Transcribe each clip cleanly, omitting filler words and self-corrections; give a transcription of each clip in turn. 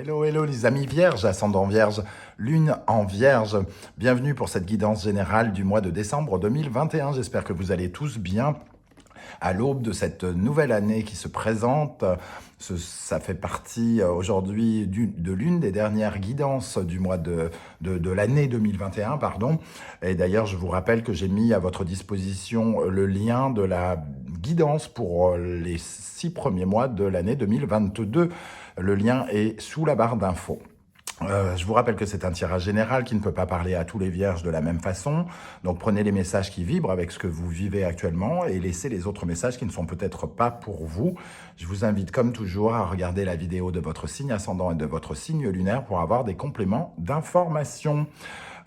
Hello, hello les amis vierges, ascendant vierge, lune en vierge. Bienvenue pour cette guidance générale du mois de décembre 2021. J'espère que vous allez tous bien à l'aube de cette nouvelle année qui se présente. Ça fait partie aujourd'hui de l'une des dernières guidances du mois de l'année 2021, pardon. Et d'ailleurs, je vous rappelle que j'ai mis à votre disposition le lien de la guidance pour les 6 premiers mois de l'année 2022. Le lien est sous la barre d'infos. Je vous rappelle que c'est un tirage général qui ne peut pas parler à tous les vierges de la même façon. Donc prenez les messages qui vibrent avec ce que vous vivez actuellement et laissez les autres messages qui ne sont peut-être pas pour vous. Je vous invite comme toujours à regarder la vidéo de votre signe ascendant et de votre signe lunaire pour avoir des compléments d'information.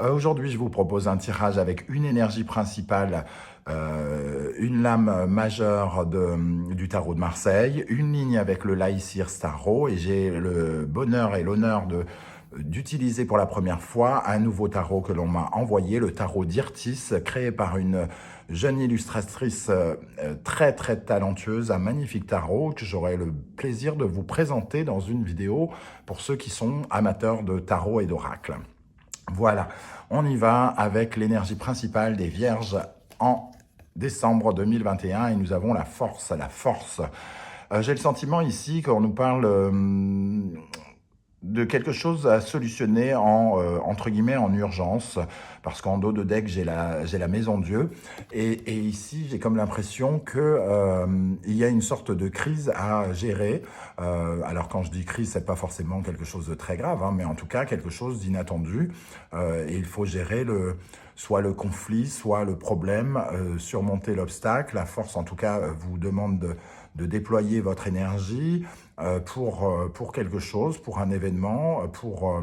Aujourd'hui, je vous propose un tirage avec une énergie principale, une lame majeure du tarot de Marseille, une ligne avec le Laïcir Tarot, et j'ai le bonheur et l'honneur d'utiliser pour la première fois un nouveau tarot que l'on m'a envoyé, le tarot d'Irtis, créé par une jeune illustratrice très talentueuse, un magnifique tarot que j'aurai le plaisir de vous présenter dans une vidéo pour ceux qui sont amateurs de tarot et d'oracle. Voilà, on y va avec l'énergie principale des Vierges en décembre 2021 et nous avons la force, la force. J'ai le sentiment ici qu'on nous parle de quelque chose à solutionner entre guillemets en urgence, parce qu'en dos de deck j'ai la maison Dieu et ici j'ai comme l'impression que il y a une sorte de crise à gérer. Alors quand je dis crise, c'est pas forcément quelque chose de très grave, hein, mais en tout cas quelque chose d'inattendu, et il faut gérer soit le conflit, soit le problème, surmonter l'obstacle. La force en tout cas vous demande de déployer votre énergie pour quelque chose, pour un événement, pour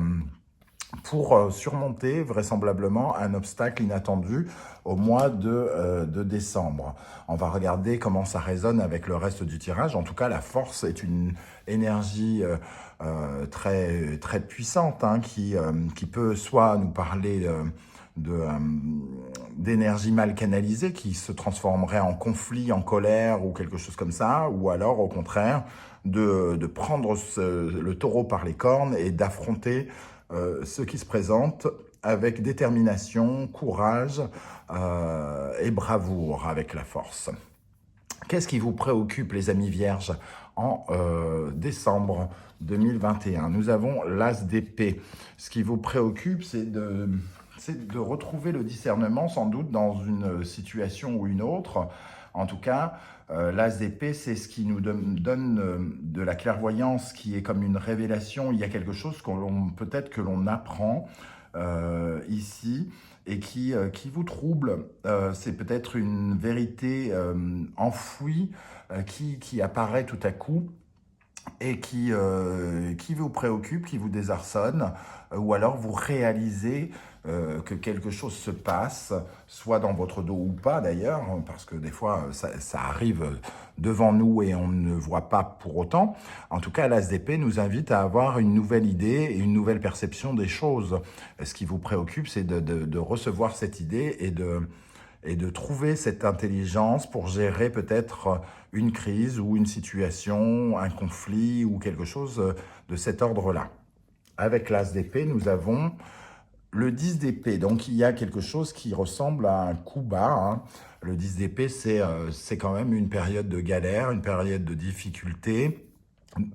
surmonter vraisemblablement un obstacle inattendu au mois de décembre. On va regarder comment ça résonne avec le reste du tirage. En tout cas, la force est une énergie très puissante, hein, qui peut soit nous parler d'énergie mal canalisée qui se transformerait en conflit, en colère ou quelque chose comme ça, ou alors au contraire de prendre le taureau par les cornes et d'affronter ce qui se présente avec détermination, courage et bravoure avec la force. Qu'est-ce qui vous préoccupe, les amis vierges, en décembre 2021? Nous avons l'as d'épée. Ce qui vous préoccupe, c'est de retrouver le discernement, sans doute, dans une situation ou une autre. En tout cas, l'as d'épée, c'est ce qui nous donne de la clairvoyance, qui est comme une révélation. Il y a quelque chose peut-être que l'on apprend ici et qui vous trouble. C'est peut-être une vérité enfouie qui apparaît tout à coup et qui vous préoccupe, qui vous désarçonne, ou alors vous réalisez que quelque chose se passe, soit dans votre dos ou pas d'ailleurs, parce que des fois ça arrive devant nous et on ne voit pas pour autant. En tout cas, l'as d'épée nous invite à avoir une nouvelle idée et une nouvelle perception des choses. Ce qui vous préoccupe, c'est de recevoir cette idée et de trouver cette intelligence pour gérer peut-être une crise ou une situation, un conflit ou quelque chose de cet ordre-là. Avec l'as d'épée, nous avons le 10 d'épée. Donc il y a quelque chose qui ressemble à un coup bas, hein. Le 10 d'épée, c'est quand même une période de galère, une période de difficulté,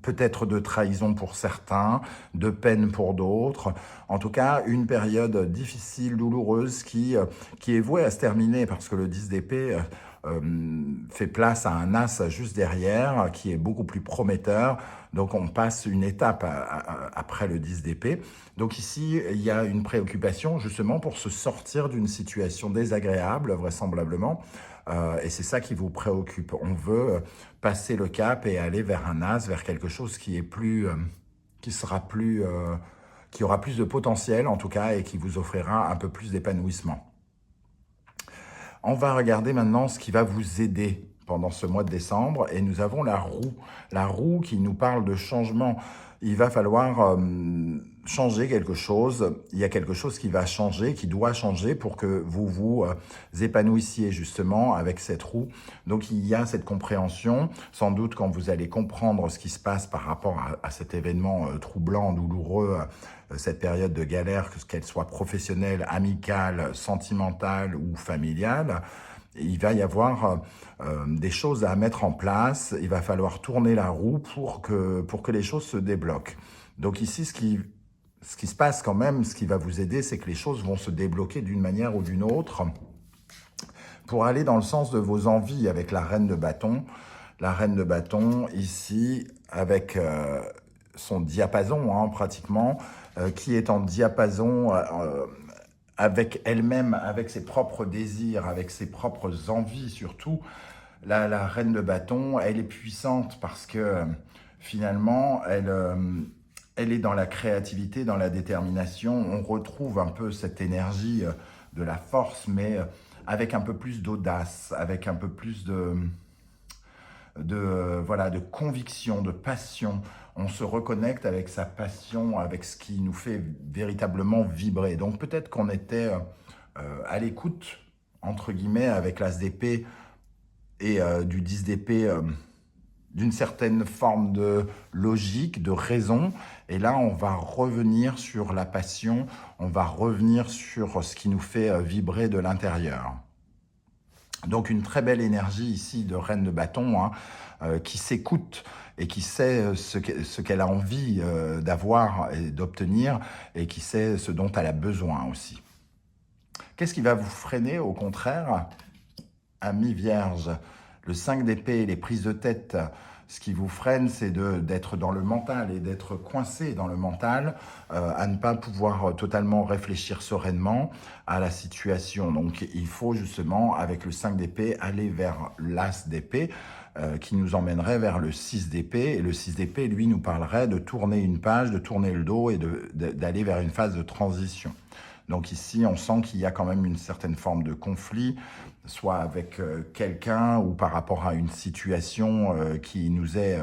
peut-être de trahison pour certains, de peine pour d'autres. En tout cas, une période difficile, douloureuse, qui est vouée à se terminer, parce que le 10 d'épée fait place à un as juste derrière, qui est beaucoup plus prometteur. Donc on passe une étape après le 10 d'épée. Donc ici, il y a une préoccupation justement pour se sortir d'une situation désagréable, vraisemblablement. Et c'est ça qui vous préoccupe. On veut passer le cap et aller vers un as, vers quelque chose qui est qui aura plus de potentiel en tout cas et qui vous offrira un peu plus d'épanouissement. On va regarder maintenant ce qui va vous aider pendant ce mois de décembre, et nous avons la roue qui nous parle de changement. Il va falloir changer quelque chose, il y a quelque chose qui va changer, qui doit changer pour que vous vous épanouissiez justement avec cette roue. Donc il y a cette compréhension, sans doute quand vous allez comprendre ce qui se passe par rapport à cet événement troublant, douloureux, cette période de galère, qu'elle soit professionnelle, amicale, sentimentale ou familiale, il va y avoir des choses à mettre en place, il va falloir tourner la roue pour que les choses se débloquent. Donc ici, ce qui se passe quand même, ce qui va vous aider, c'est que les choses vont se débloquer d'une manière ou d'une autre pour aller dans le sens de vos envies avec la reine de bâton. La reine de bâton, ici, avec son diapason, hein, pratiquement, qui est en diapason avec elle-même, avec ses propres désirs, avec ses propres envies surtout. La reine de bâton, elle est puissante parce que finalement, elle est dans la créativité, dans la détermination. On retrouve un peu cette énergie de la force, mais avec un peu plus d'audace, avec un peu plus voilà, de conviction, de passion. On se reconnecte avec sa passion, avec ce qui nous fait véritablement vibrer. Donc peut-être qu'on était à l'écoute, entre guillemets, avec l'as d'épée et du 10 d'épée, d'une certaine forme de logique, de raison. Et là, on va revenir sur la passion, on va revenir sur ce qui nous fait vibrer de l'intérieur. Donc une très belle énergie ici de reine de bâton, hein, qui s'écoute et qui sait ce qu'elle a envie d'avoir et d'obtenir, et qui sait ce dont elle a besoin aussi. Qu'est-ce qui va vous freiner au contraire, ami Vierge? Le 5 d'épée et les prises de tête, ce qui vous freine, c'est d'être dans le mental et d'être coincé dans le mental, à ne pas pouvoir totalement réfléchir sereinement à la situation. Donc il faut justement, avec le 5 d'épée, aller vers l'as d'épée, qui nous emmènerait vers le 6 d'épée. Et le 6 d'épée, lui, nous parlerait de tourner une page, de tourner le dos et d'aller vers une phase de transition. Donc ici, on sent qu'il y a quand même une certaine forme de conflit, soit avec quelqu'un ou par rapport à une situation qui nous est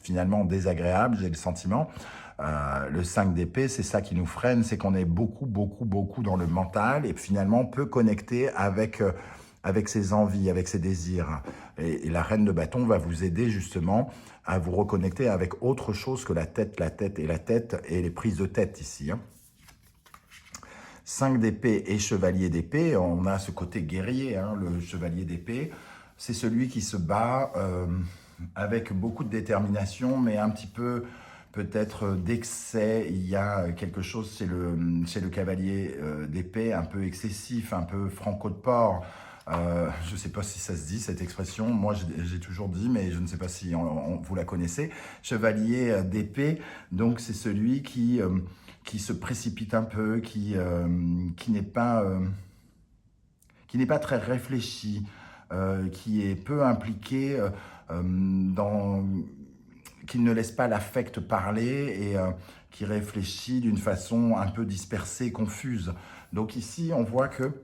finalement désagréable, j'ai le sentiment. Le 5 d'épée, c'est ça qui nous freine, c'est qu'on est beaucoup dans le mental et finalement peu connecté avec ses envies, avec ses désirs. Et la reine de bâton va vous aider justement à vous reconnecter avec autre chose que la tête et les prises de tête ici, hein. 5 d'épée et chevalier d'épée, on a ce côté guerrier, hein, le chevalier d'épée. C'est celui qui se bat avec beaucoup de détermination, mais un petit peu peut-être d'excès. Il y a quelque chose chez le cavalier d'épée, un peu excessif, un peu franco de port. Je ne sais pas si ça se dit, cette expression. Moi, j'ai toujours dit, mais je ne sais pas si vous la connaissez. Chevalier d'épée, donc c'est celui qui se précipite un peu, qui n'est pas très réfléchi, qui est peu impliqué qui ne laisse pas l'affect parler et qui réfléchit d'une façon un peu dispersée, confuse. Donc ici, on voit que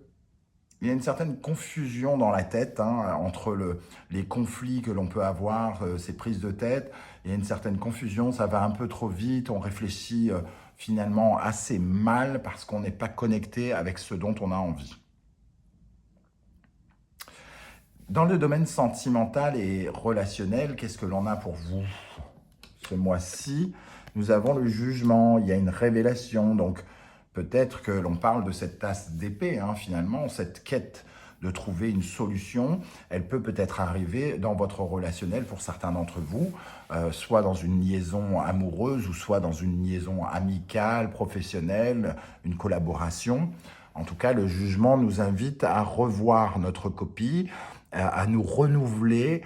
il y a une certaine confusion dans la tête, hein, entre les conflits que l'on peut avoir, ces prises de tête. Il y a une certaine confusion, ça va un peu trop vite, on réfléchit finalement assez mal parce qu'on n'est pas connecté avec ce dont on a envie. Dans le domaine sentimental et relationnel, qu'est-ce que l'on a pour vous ce mois-ci? Nous avons le jugement, il y a une révélation, donc peut-être que l'on parle de cette tasse d'épée, hein, finalement, cette quête de trouver une solution. Elle peut-être arriver dans votre relationnel pour certains d'entre vous, soit dans une liaison amoureuse ou soit dans une liaison amicale, professionnelle, une collaboration. En tout cas, le jugement nous invite à revoir notre copie, à nous renouveler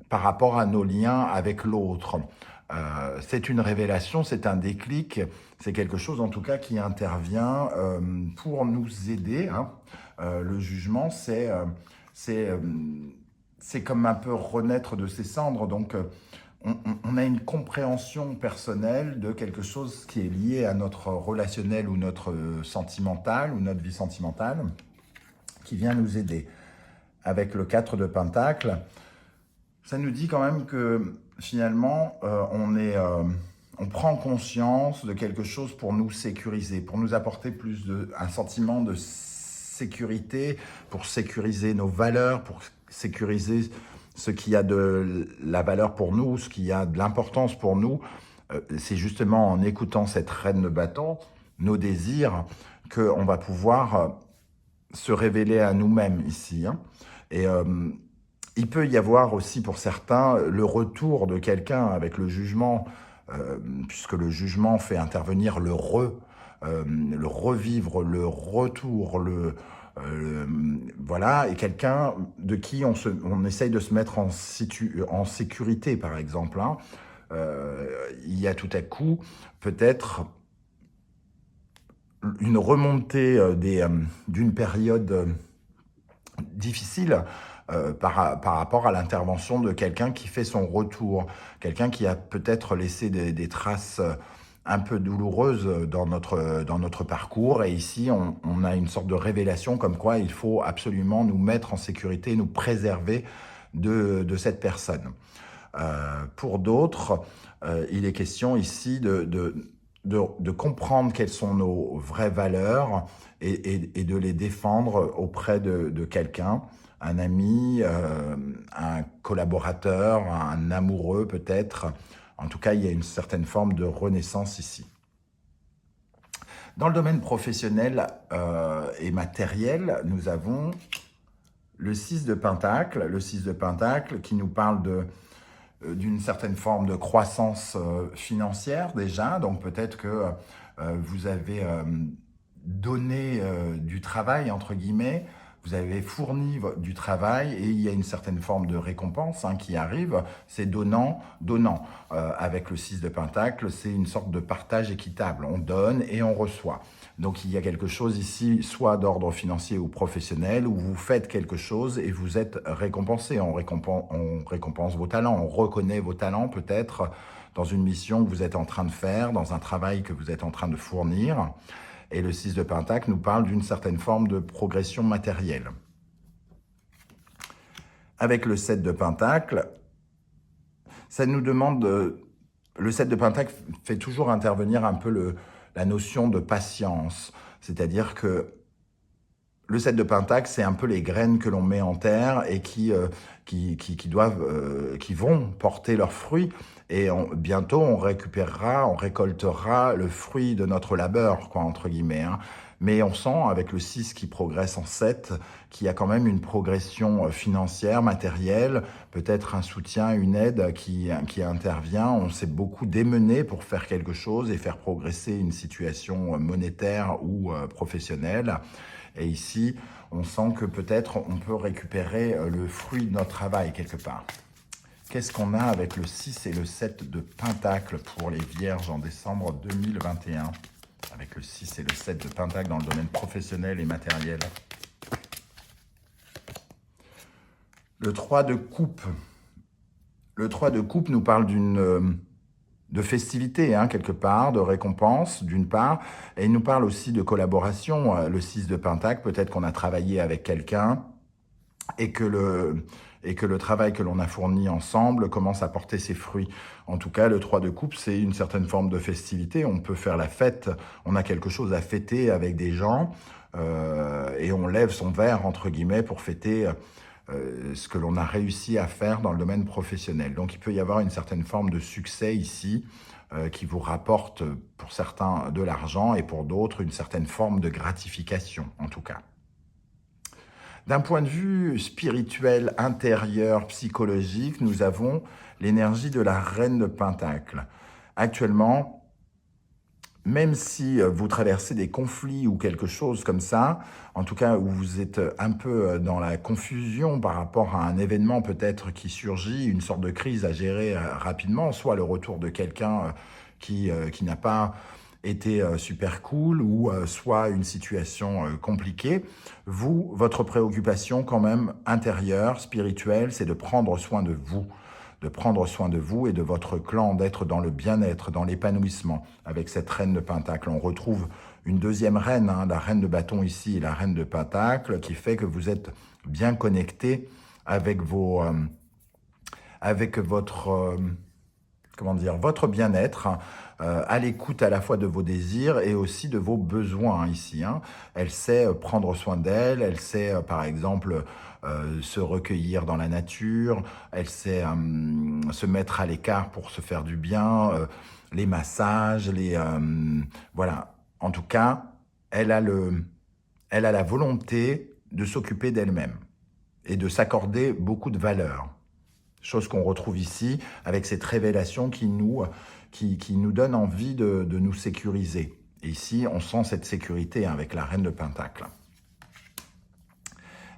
par rapport à nos liens avec l'autre. C'est une révélation, c'est un déclic, c'est quelque chose en tout cas qui intervient pour nous aider, hein. Le jugement, c'est comme un peu renaître de ses cendres, donc on a une compréhension personnelle de quelque chose qui est lié à notre relationnel ou notre sentimental ou notre vie sentimentale, qui vient nous aider. Avec le 4 de Pentacle, ça nous dit quand même que finalement, on est on prend conscience de quelque chose pour nous sécuriser, pour nous apporter un sentiment de sécurité, pour sécuriser nos valeurs, pour sécuriser ce qui a de la valeur pour nous, ce qui a de l'importance pour nous. C'est justement en écoutant cette reine de bâton, nos désirs, qu'on va pouvoir se révéler à nous-mêmes ici. Hein. Et il peut y avoir aussi pour certains le retour de quelqu'un avec le jugement, puisque le jugement fait intervenir le revivre, le retour, voilà, et quelqu'un de qui on essaye de se mettre en sécurité, par exemple. Hein. Il y a tout à coup peut-être une remontée d'une période difficile par rapport à l'intervention de quelqu'un qui fait son retour, quelqu'un qui a peut-être laissé des traces un peu douloureuses dans notre parcours. Et ici, on a une sorte de révélation comme quoi il faut absolument nous mettre en sécurité, nous préserver de cette personne. Pour d'autres, il est question ici de comprendre quelles sont nos vraies valeurs et de les défendre auprès de quelqu'un, un ami, un collaborateur, un amoureux peut-être. En tout cas, il y a une certaine forme de renaissance ici. Dans le domaine professionnel et matériel, nous avons le 6 de Pentacle. Le 6 de Pentacle qui nous parle d'une certaine forme de croissance financière déjà. Donc peut-être que vous avez donné du travail, entre guillemets, vous avez fourni du travail et il y a une certaine forme de récompense qui arrive, c'est donnant, donnant. Avec le 6 de Pentacle, c'est une sorte de partage équitable, on donne et on reçoit. Donc il y a quelque chose ici, soit d'ordre financier ou professionnel, où vous faites quelque chose et vous êtes récompensé. On récompense vos talents, on reconnaît vos talents peut-être dans une mission que vous êtes en train de faire, dans un travail que vous êtes en train de fournir. Et le 6 de Pentacle nous parle d'une certaine forme de progression matérielle. Avec le 7 de Pentacle, ça nous demande... le 7 de Pentacle fait toujours intervenir un peu la notion de patience. C'est-à-dire que le 7 de Pentacle, c'est un peu les graines que l'on met en terre et qui vont porter leurs fruits. Et bientôt, on récoltera le fruit de notre labeur, quoi, entre guillemets. Hein. Mais on sent, avec le 6 qui progresse en 7, qu'il y a quand même une progression financière, matérielle, peut-être un soutien, une aide qui intervient. On s'est beaucoup démené pour faire quelque chose et faire progresser une situation monétaire ou professionnelle. Et ici, on sent que peut-être on peut récupérer le fruit de notre travail quelque part. Qu'est-ce qu'on a avec le 6 et le 7 de Pentacle pour les Vierges en décembre 2021 ? Avec le 6 et le 7 de Pentacle dans le domaine professionnel et matériel. Le 3 de Coupe. Le 3 de Coupe nous parle de festivité, quelque part, de récompense, d'une part, et il nous parle aussi de collaboration. Le 6 de Pentacle, peut-être qu'on a travaillé avec quelqu'un et que le travail que l'on a fourni ensemble commence à porter ses fruits. En tout cas, le 3 de coupe, c'est une certaine forme de festivité. On peut faire la fête, on a quelque chose à fêter avec des gens, et on lève son verre, entre guillemets, pour fêter ce que l'on a réussi à faire dans le domaine professionnel. Donc, il peut y avoir une certaine forme de succès ici, qui vous rapporte, pour certains, de l'argent, et pour d'autres, une certaine forme de gratification, en tout cas. D'un point de vue spirituel, intérieur, psychologique, nous avons l'énergie de la reine de Pentacle. Actuellement, même si vous traversez des conflits ou quelque chose comme ça, en tout cas où vous êtes un peu dans la confusion par rapport à un événement peut-être qui surgit, une sorte de crise à gérer rapidement, soit le retour de quelqu'un qui n'a pas été super cool ou soit une situation compliquée, votre préoccupation quand même intérieure, spirituelle, c'est de prendre soin de vous et de votre clan, d'être dans le bien-être, dans l'épanouissement. Avec cette reine de Pentacle, on retrouve une deuxième reine, la reine de bâton ici et la reine de Pentacle, qui fait que vous êtes bien connecté avec votre comment dire, votre bien-être, à l'écoute à la fois de vos désirs et aussi de vos besoins ici, hein. Elle sait prendre soin d'elle, elle sait par exemple se recueillir dans la nature, elle sait se mettre à l'écart pour se faire du bien, les massages, voilà. En tout cas, elle a elle a la volonté de s'occuper d'elle-même et de s'accorder beaucoup de valeur. Chose qu'on retrouve ici avec cette révélation qui nous donne envie de nous sécuriser. Et ici, on sent cette sécurité avec la reine de Pentacle.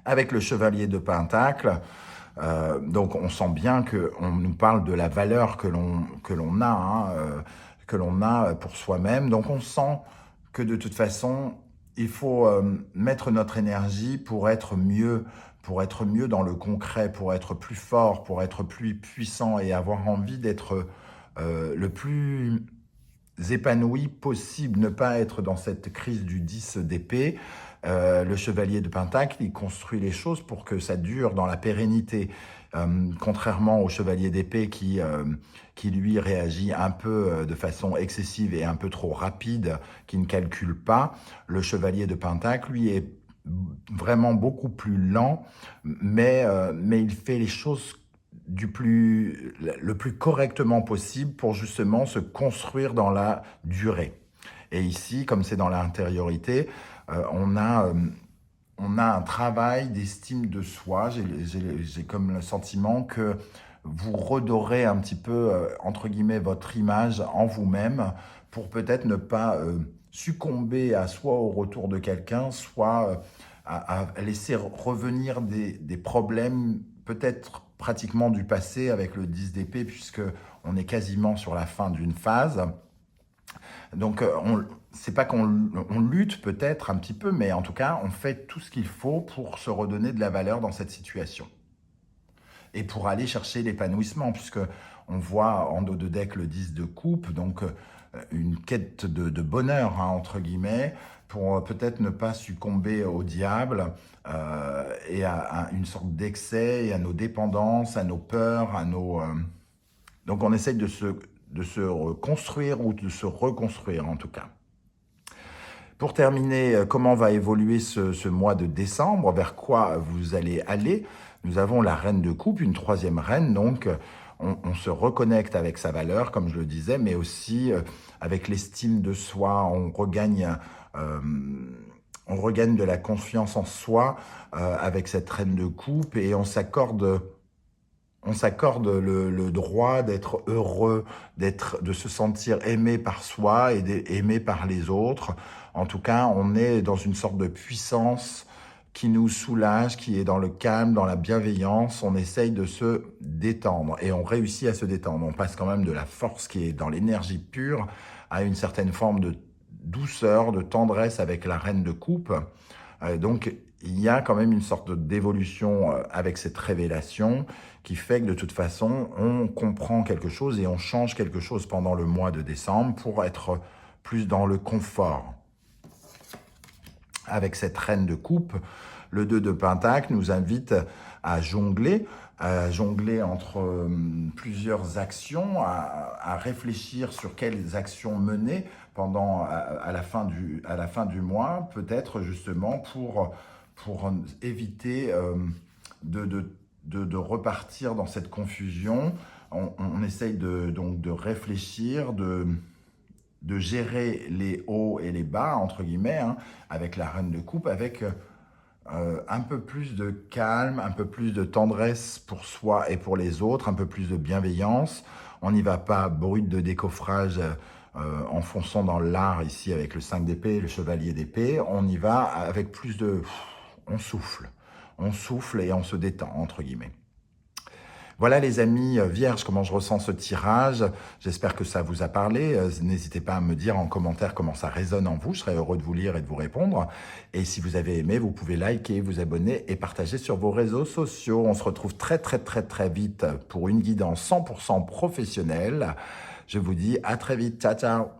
Avec le chevalier de Pentacle, donc on sent bien qu'on nous parle de la valeur que l'on a, hein, que l'on a pour soi-même. Donc on sent que de toute façon, il faut mettre notre énergie pour être mieux dans le concret, pour être plus fort, pour être plus puissant et avoir envie d'être le plus épanoui possible, ne pas être dans cette crise du 10 d'épée. Le chevalier de Pentacle, il construit les choses pour que ça dure dans la pérennité. Contrairement au chevalier d'épée qui lui réagit un peu de façon excessive et un peu trop rapide, qui ne calcule pas, le chevalier de Pentacle, lui, est vraiment beaucoup plus lent, mais il fait les choses le plus correctement possible pour justement se construire dans la durée. Et ici, comme c'est dans l'intériorité, on a un travail d'estime de soi. J'ai comme le sentiment que vous redorez un petit peu, entre guillemets, votre image en vous-même pour peut-être ne pas succomber à soit au retour de quelqu'un, soit à laisser revenir des problèmes peut-être pratiquement du passé avec le 10 d'épée, puisque on est quasiment sur la fin d'une phase. Donc, c'est pas qu'on lutte peut-être un petit peu, mais en tout cas, on fait tout ce qu'il faut pour se redonner de la valeur dans cette situation. Et pour aller chercher l'épanouissement, puisque on voit en dos de deck le 10 de coupe, donc une quête de bonheur, hein, entre guillemets, pour peut-être ne pas succomber au diable et à une sorte d'excès et à nos dépendances, à nos peurs, donc on essaye de se construire ou de se reconstruire en tout cas. Pour terminer, comment va évoluer ce mois de décembre, vers quoi vous allez aller? Nous avons la reine de coupe, une troisième reine, donc on se reconnecte avec sa valeur, comme je le disais, mais aussi avec l'estime de soi, on regagne de la confiance en soi avec cette reine de coupe et on s'accorde le droit d'être heureux, de se sentir aimé par soi et aimé par les autres. En tout cas, on est dans une sorte de puissance qui nous soulage, qui est dans le calme, dans la bienveillance. On essaye de se détendre et on réussit à se détendre. On passe quand même de la force qui est dans l'énergie pure à une certaine forme de douceur, de tendresse avec la reine de coupe. Donc, il y a quand même une sorte d'évolution avec cette révélation qui fait que de toute façon, on comprend quelque chose et on change quelque chose pendant le mois de décembre pour être plus dans le confort. Avec cette reine de coupe, le 2 de Pentacle nous invite à jongler entre plusieurs actions, à réfléchir sur quelles actions mener à la fin du mois, peut-être justement pour éviter de repartir dans cette confusion. On essaye donc de réfléchir, de gérer les hauts et les bas, entre guillemets, hein, avec la reine de coupe, avec un peu plus de calme, un peu plus de tendresse pour soi et pour les autres, un peu plus de bienveillance. On n'y va pas brut de décoffrage en fonçant dans l'art ici avec le 5 d'épée, le chevalier d'épée. On y va avec plus de... On souffle et on se détend, entre guillemets. Voilà les amis vierges, comment je ressens ce tirage. J'espère que ça vous a parlé. N'hésitez pas à me dire en commentaire comment ça résonne en vous. Je serai heureux de vous lire et de vous répondre. Et si vous avez aimé, vous pouvez liker, vous abonner et partager sur vos réseaux sociaux. On se retrouve très vite pour une guidance 100% professionnelle. Je vous dis à très vite. Ciao, ciao.